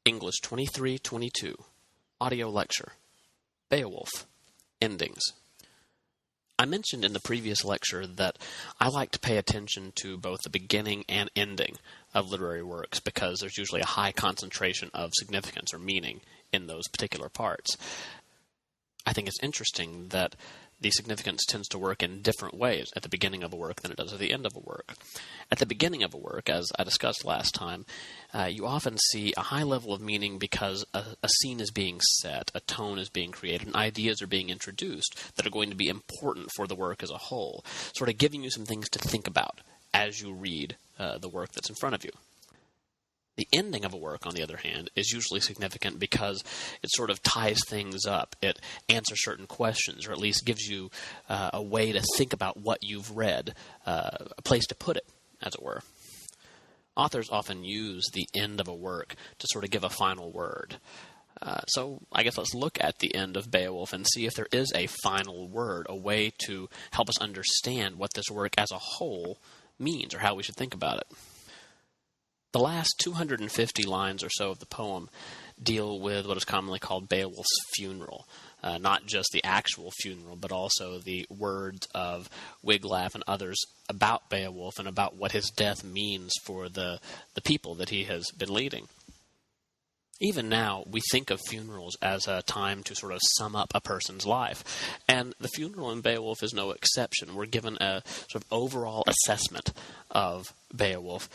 English 2322, Audio Lecture, Beowulf, Endings. I mentioned in the previous lecture that I like to pay attention to both the beginning and ending of literary works because there's usually a high concentration of significance or meaning in those particular parts. I think it's interesting that the significance tends to work in different ways at the beginning of a work than it does at the end of a work. At the beginning of a work, as I discussed last time, you often see a high level of meaning because a scene is being set, a tone is being created, and ideas are being introduced that are going to be important for the work as a whole, sort of giving you some things to think about as you read the work that's in front of you. The ending of a work, on the other hand, is usually significant because it sort of ties things up. It answers certain questions, or at least gives you a way to think about what you've read, a place to put it, as it were. Authors often use the end of a work to sort of give a final word. So I guess let's look at the end of Beowulf and see if there is a final word, a way to help us understand what this work as a whole means, or how we should think about it. The last 250 lines or so of the poem deal with what is commonly called Beowulf's funeral. Not just the actual funeral, but also the words of Wiglaf and others about Beowulf and about what his death means for the people that he has been leading. Even now, we think of funerals as a time to sort of sum up a person's life. And the funeral in Beowulf is no exception. We're given a sort of overall assessment of Beowulf.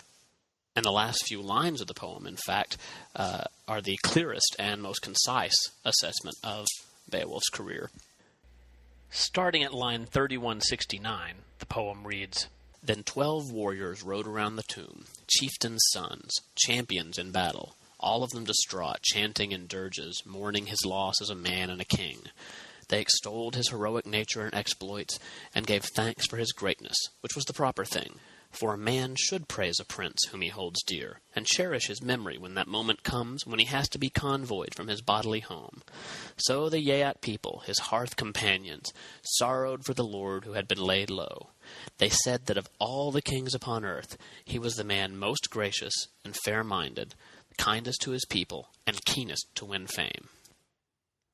And the last few lines of the poem, in fact, are the clearest and most concise assessment of Beowulf's career. Starting at line 3169, the poem reads, "Then 12 warriors rode around the tomb, chieftains' sons, champions in battle, all of them distraught, chanting in dirges, mourning his loss as a man and a king. They extolled his heroic nature and exploits, and gave thanks for his greatness, which was the proper thing. For a man should praise a prince whom he holds dear, and cherish his memory when that moment comes when he has to be convoyed from his bodily home. So the Geat people, his hearth companions, sorrowed for the lord who had been laid low. They said that of all the kings upon earth, he was the man most gracious and fair-minded, kindest to his people, and keenest to win fame."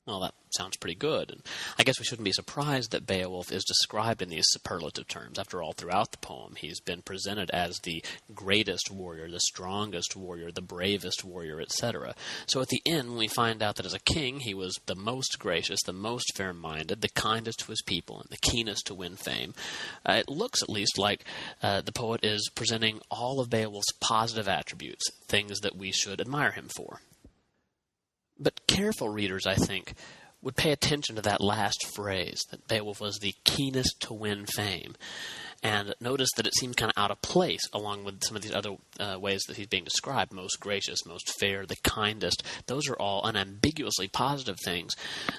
Well, that sounds pretty good, and I guess we shouldn't be surprised that Beowulf is described in these superlative terms. After all, throughout the poem, he's been presented as the greatest warrior, the strongest warrior, the bravest warrior, etc. So at the end, when we find out that as a king, he was the most gracious, the most fair-minded, the kindest to his people, and the keenest to win fame, it looks at least like the poet is presenting all of Beowulf's positive attributes, things that we should admire him for. But careful readers, I think, would pay attention to that last phrase, that Beowulf was the keenest to win fame, and notice that it seems kind of out of place along with some of these other ways that he's being described, most gracious, most fair, the kindest. Those are all unambiguously positive things.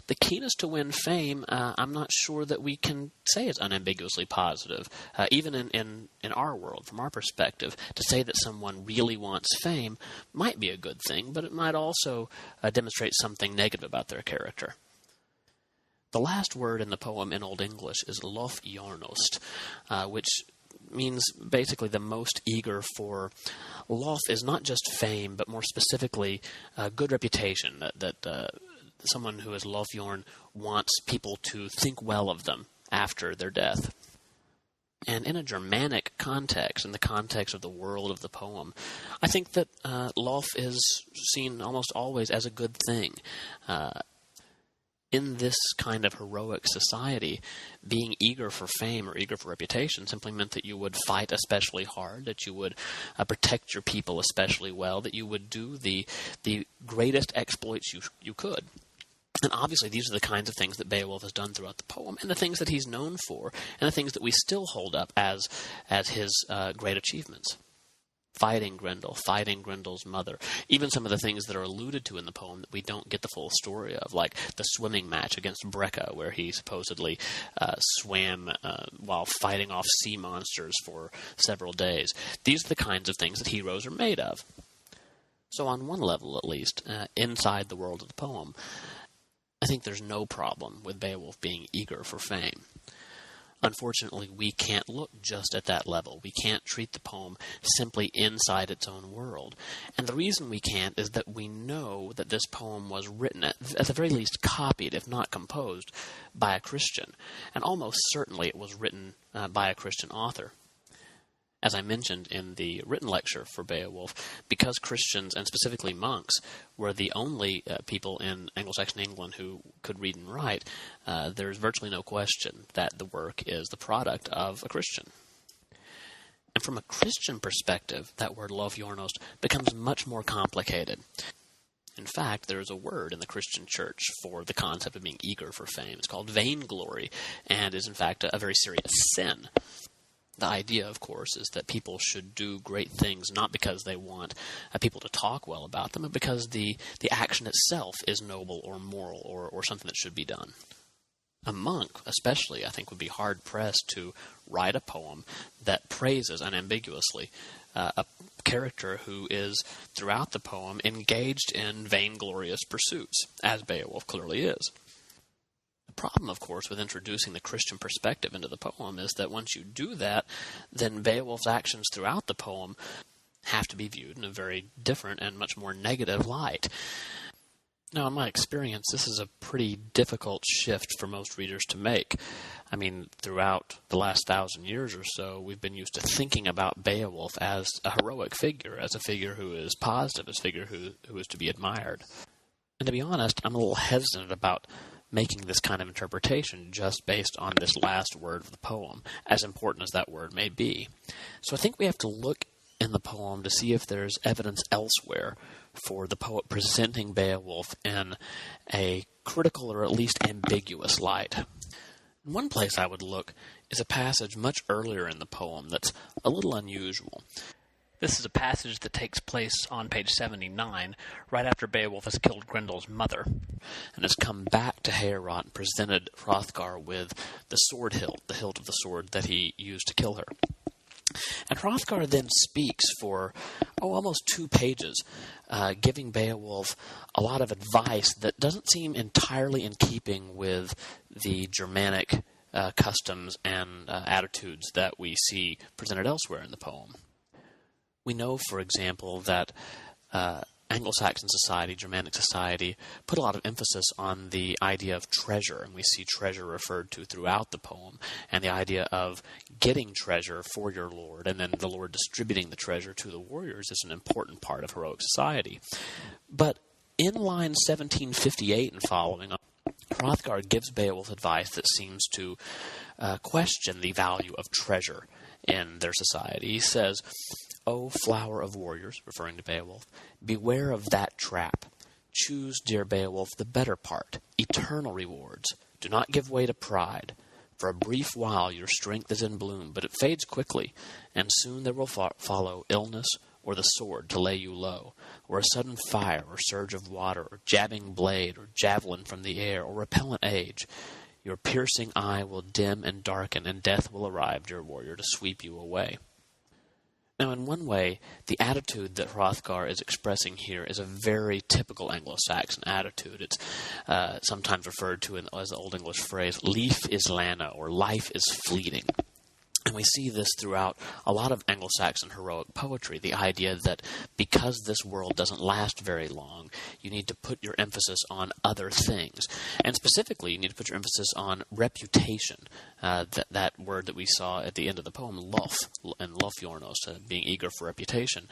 The keenest to win fame, I'm not sure that we can say is unambiguously positive. Even in our world, from our perspective, to say that someone really wants fame might be a good thing, but it might also demonstrate something negative about their character. The last word in the poem in Old English is lofjornost, which means basically the most eager for. Lof is not just fame, but more specifically good reputation, that someone who is lofjorn wants people to think well of them after their death. And in a Germanic context, in the context of the world of the poem, I think that lof is seen almost always as a good thing. In this kind of heroic society, being eager for fame or eager for reputation simply meant that you would fight especially hard, that you would protect your people especially well, that you would do the greatest exploits you could. And obviously these are the kinds of things that Beowulf has done throughout the poem, and the things that he's known for, and the things that we still hold up as his great achievements. Fighting Grendel, fighting Grendel's mother, even some of the things that are alluded to in the poem that we don't get the full story of, like the swimming match against Brecca, where he supposedly swam while fighting off sea monsters for several days. These are the kinds of things that heroes are made of. So on one level, at least, inside the world of the poem, I think there's no problem with Beowulf being eager for fame. Unfortunately, we can't look just at that level. We can't treat the poem simply inside its own world. And the reason we can't is that we know that this poem was written, at the very least copied, if not composed, by a Christian. And almost certainly it was written by a Christian author. As I mentioned in the written lecture for Beowulf, because Christians, and specifically monks, were the only people in Anglo-Saxon England who could read and write, there's virtually no question that the work is the product of a Christian. And from a Christian perspective, that word Lofjornost becomes much more complicated. In fact, there is a word in the Christian church for the concept of being eager for fame. It's called vainglory, and is in fact a very serious sin. The idea, of course, is that people should do great things not because they want people to talk well about them, but because the action itself is noble or moral or something that should be done. A monk, especially, I think, would be hard-pressed to write a poem that praises unambiguously a character who is, throughout the poem, engaged in vainglorious pursuits, as Beowulf clearly is. The problem, of course, with introducing the Christian perspective into the poem is that once you do that, then Beowulf's actions throughout the poem have to be viewed in a very different and much more negative light. Now, in my experience, this is a pretty difficult shift for most readers to make. I mean, throughout the last 1,000 years or so, we've been used to thinking about Beowulf as a heroic figure, as a figure who is positive, as a figure who is to be admired. And to be honest, I'm a little hesitant about making this kind of interpretation just based on this last word of the poem, as important as that word may be. So I think we have to look in the poem to see if there's evidence elsewhere for the poet presenting Beowulf in a critical or at least ambiguous light. One place I would look is a passage much earlier in the poem that's a little unusual. This is a passage that takes place on page 79, right after Beowulf has killed Grendel's mother, and has come back to Heorot and presented Hrothgar with the sword hilt, the hilt of the sword that he used to kill her. And Hrothgar then speaks for, almost 2 pages, giving Beowulf a lot of advice that doesn't seem entirely in keeping with the Germanic customs and attitudes that we see presented elsewhere in the poem. We know, for example, that Anglo-Saxon society, Germanic society, put a lot of emphasis on the idea of treasure, and we see treasure referred to throughout the poem, and the idea of getting treasure for your lord, and then the lord distributing the treasure to the warriors is an important part of heroic society. But in line 1758 and following, Hrothgar gives Beowulf advice that seems to question the value of treasure in their society. He says, "O flower of warriors," referring to Beowulf, "beware of that trap. Choose, dear Beowulf, the better part, eternal rewards. Do not give way to pride. For a brief while your strength is in bloom, but it fades quickly, and soon there will follow illness or the sword to lay you low, or a sudden fire or surge of water, or jabbing blade or javelin from the air, or repellent age. Your piercing eye will dim and darken, and death will arrive, dear warrior, to sweep you away." Now, in one way, the attitude that Hrothgar is expressing here is a very typical Anglo-Saxon attitude. It's sometimes referred to as the Old English phrase, "Lief is lana," or "life is fleeting." And we see this throughout a lot of Anglo-Saxon heroic poetry, the idea that because this world doesn't last very long, you need to put your emphasis on other things. And specifically, you need to put your emphasis on reputation, that word that we saw at the end of the poem, lof, and lofjornost, being eager for reputation.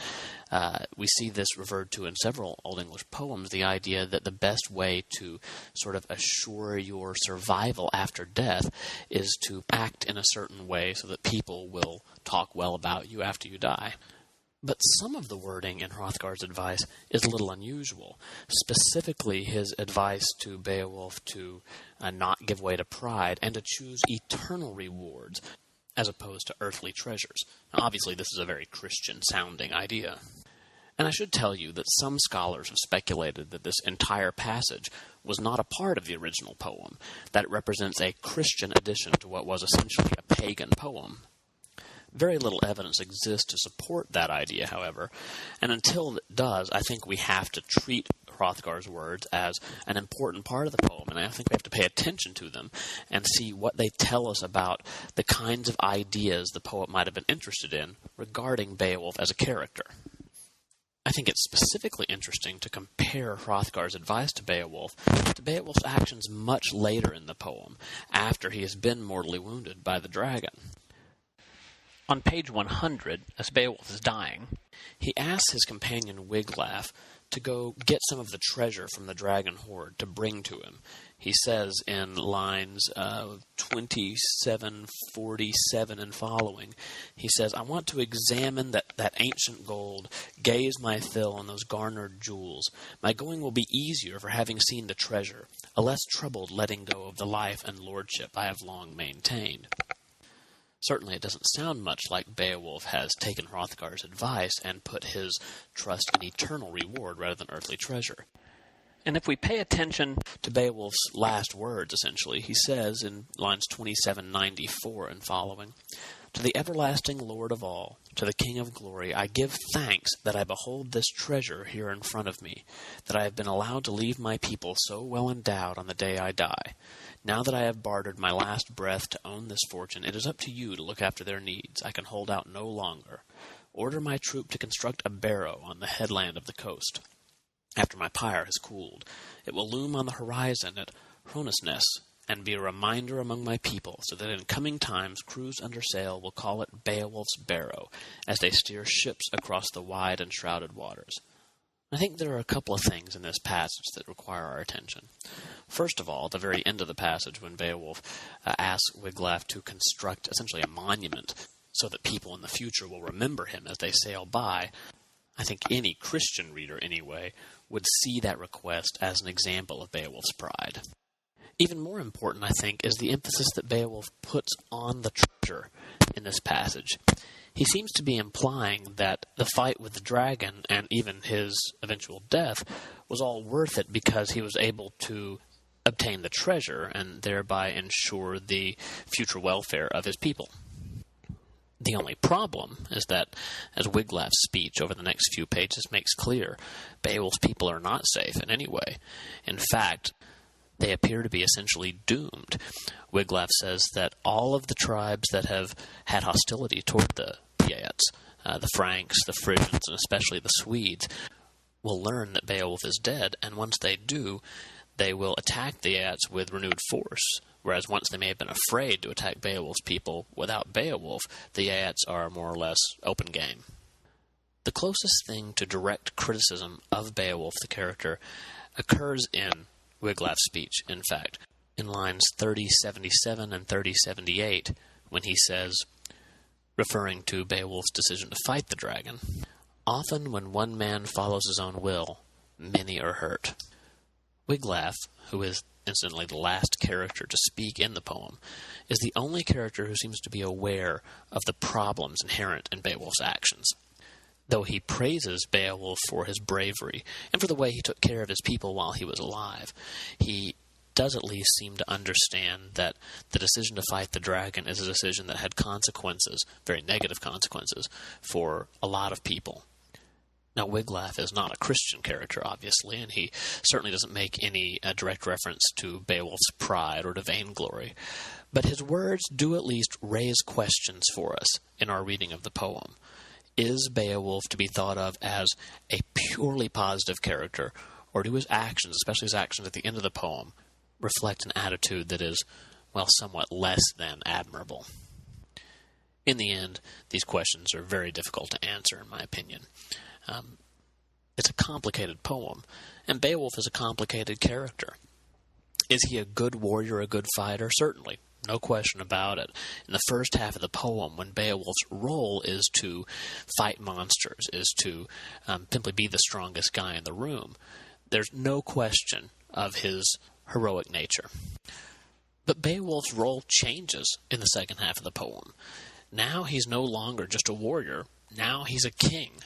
We see this referred to in several Old English poems, the idea that the best way to sort of assure your survival after death is to act in a certain way so that people will talk well about you after you die. But some of the wording in Hrothgar's advice is a little unusual. Specifically, his advice to Beowulf to not give way to pride and to choose eternal rewards as opposed to earthly treasures. Now, obviously, this is a very Christian-sounding idea. And I should tell you that some scholars have speculated that this entire passage was not a part of the original poem, that it represents a Christian addition to what was essentially a pagan poem. Very little evidence exists to support that idea, however, and until it does, I think we have to treat Hrothgar's words as an important part of the poem, and I think we have to pay attention to them and see what they tell us about the kinds of ideas the poet might have been interested in regarding Beowulf as a character. I think it's specifically interesting to compare Hrothgar's advice to Beowulf's actions much later in the poem, after he has been mortally wounded by the dragon. On page 100, as Beowulf is dying, he asks his companion Wiglaf to go get some of the treasure from the dragon hoard to bring to him. He says in lines 27, 47 and following, he says, "I want to examine that ancient gold, gaze my fill on those garnered jewels. My going will be easier for having seen the treasure, a less troubled letting go of the life and lordship I have long maintained." Certainly it doesn't sound much like Beowulf has taken Hrothgar's advice and put his trust in eternal reward rather than earthly treasure. And if we pay attention to Beowulf's last words, essentially, he says in lines 27, 94 and following, "To the everlasting Lord of all, to the King of glory, I give thanks that I behold this treasure here in front of me, that I have been allowed to leave my people so well endowed on the day I die. Now that I have bartered my last breath to own this fortune, it is up to you to look after their needs. I can hold out no longer. Order my troop to construct a barrow on the headland of the coast. After my pyre has cooled, it will loom on the horizon at Hronesness and be a reminder among my people, so that in coming times crews under sail will call it Beowulf's Barrow, as they steer ships across the wide and shrouded waters." I think there are a couple of things in this passage that require our attention. First of all, at the very end of the passage, when Beowulf asks Wiglaf to construct essentially a monument so that people in the future will remember him as they sail by, I think any Christian reader, anyway, would see that request as an example of Beowulf's pride. Even more important, I think, is the emphasis that Beowulf puts on the treasure in this passage. He seems to be implying that the fight with the dragon and even his eventual death was all worth it because he was able to obtain the treasure and thereby ensure the future welfare of his people. The only problem is that, as Wiglaf's speech over the next few pages makes clear, Beowulf's people are not safe in any way. In fact, they appear to be essentially doomed. Wiglaf says that all of the tribes that have had hostility toward the Geats, the Franks, the Frisians, and especially the Swedes, will learn that Beowulf is dead, and once they do, they will attack the Geats with renewed force, whereas once they may have been afraid to attack Beowulf's people, without Beowulf, the Geats are more or less open game. The closest thing to direct criticism of Beowulf, the character, occurs in Wiglaf's speech, in fact, in lines 3077 and 3078, when he says, referring to Beowulf's decision to fight the dragon, "Often when one man follows his own will, many are hurt." Wiglaf, who is incidentally the last character to speak in the poem, is the only character who seems to be aware of the problems inherent in Beowulf's actions. Though he praises Beowulf for his bravery and for the way he took care of his people while he was alive, he does at least seem to understand that the decision to fight the dragon is a decision that had consequences, very negative consequences, for a lot of people. Now, Wiglaf is not a Christian character, obviously, and he certainly doesn't make any direct reference to Beowulf's pride or to vainglory, but his words do at least raise questions for us in our reading of the poem. Is Beowulf to be thought of as a purely positive character, or do his actions, especially his actions at the end of the poem, reflect an attitude that is, well, somewhat less than admirable? In the end, these questions are very difficult to answer, in my opinion. It's a complicated poem, and Beowulf is a complicated character. Is he a good warrior, a good fighter? Certainly, no question about it. In the first half of the poem, when Beowulf's role is to fight monsters, is to simply be the strongest guy in the room, there's no question of his heroic nature. But Beowulf's role changes in the second half of the poem. Now he's no longer just a warrior. Now he's a king.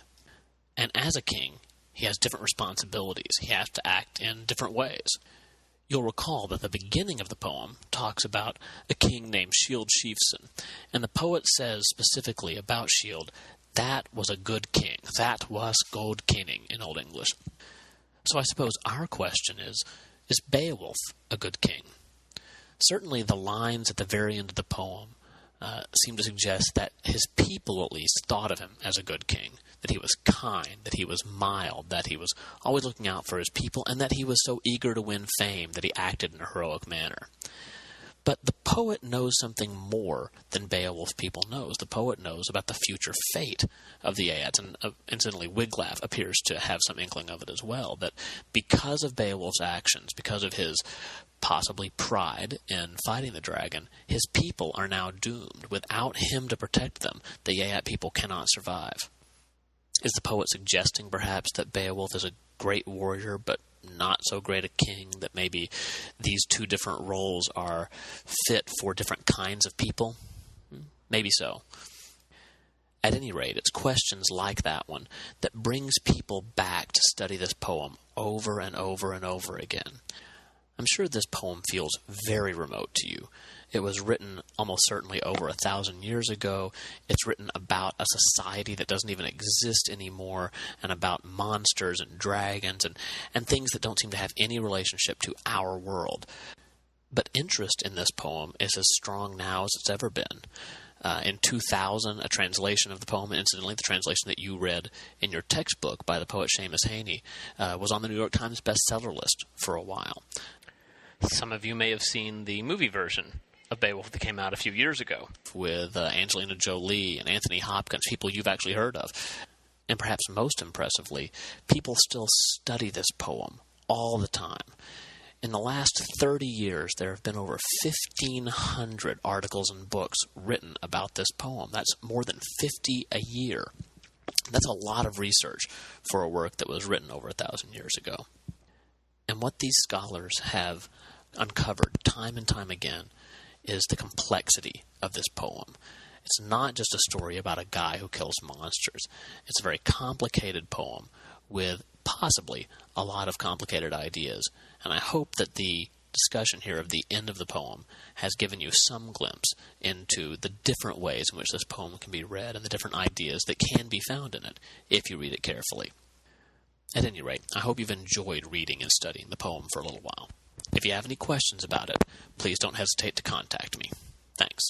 And as a king, he has different responsibilities. He has to act in different ways. You'll recall that the beginning of the poem talks about a king named Shield Sheafson, and the poet says specifically about Shield, that was a good king. That was god kenning in Old English. So I suppose our question is Beowulf a good king? Certainly the lines at the very end of the poem seem to suggest that his people at least thought of him as a good king, that he was kind, that he was mild, that he was always looking out for his people, and that he was so eager to win fame that he acted in a heroic manner. But the poet knows something more than Beowulf's people knows. The poet knows about the future fate of the Aeads, and incidentally Wiglaf appears to have some inkling of it as well, that because of Beowulf's actions, because of his possibly pride in fighting the dragon, his people are now doomed. Without him to protect them, the Aead people cannot survive. Is the poet suggesting perhaps that Beowulf is a great warrior, but not so great a king, that maybe these two different roles are fit for different kinds of people? Maybe so. At any rate, it's questions like that one that brings people back to study this poem over and over and over again. I'm sure this poem feels very remote to you. It was written almost certainly over 1,000 years ago. It's written about a society that doesn't even exist anymore, and about monsters and dragons and things that don't seem to have any relationship to our world. But interest in this poem is as strong now as it's ever been. In 2000, a translation of the poem, incidentally the translation that you read in your textbook by the poet Seamus Heaney, was on the New York Times bestseller list for a while. Some of you may have seen the movie version of Beowulf that came out a few years ago with Angelina Jolie and Anthony Hopkins, people you've actually heard of. And perhaps most impressively, people still study this poem all the time. In the last 30 years, there have been over 1,500 articles and books written about this poem. That's more than 50 a year. That's a lot of research for a work that was written over 1,000 years ago. And what these scholars have uncovered time and time again is the complexity of this poem. It's not just a story about a guy who kills monsters. It's a very complicated poem with possibly a lot of complicated ideas. And I hope that the discussion here of the end of the poem has given you some glimpse into the different ways in which this poem can be read and the different ideas that can be found in it if you read it carefully. At any rate, I hope you've enjoyed reading and studying the poem for a little while. If you have any questions about it, please don't hesitate to contact me. Thanks.